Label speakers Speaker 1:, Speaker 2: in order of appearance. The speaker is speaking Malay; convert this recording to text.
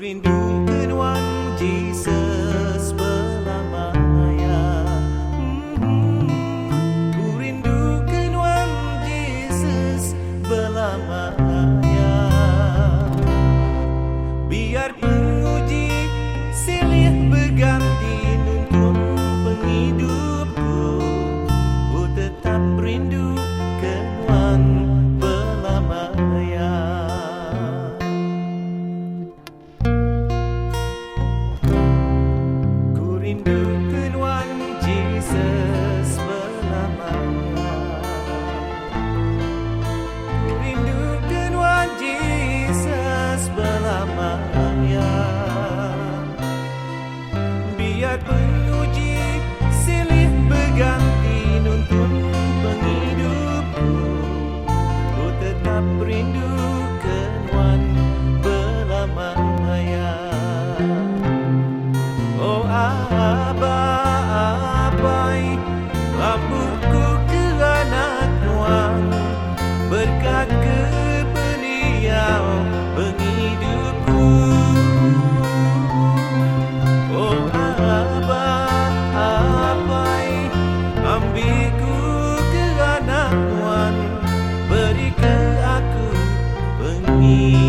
Speaker 1: rindukan Wan Jesus belamanya. Ku rindukan Wan Jesus belamanya. Biar penguji silih berganti nuntun penghidupku, ku tetap rindukan Wan belamanya. Ku rindukan Wan Jesus belamanya. Ku rindukan Wan Jesus belamanya. Biar penguji silih berganti nuntun penghidupku, ku tetap rindukan Wan belamanya. Oh abai rambutku kerana Tuhan, berkat ke beliau penghidupku. Oh abai ambilku kerana Tuhan, beri ke aku penghidupku.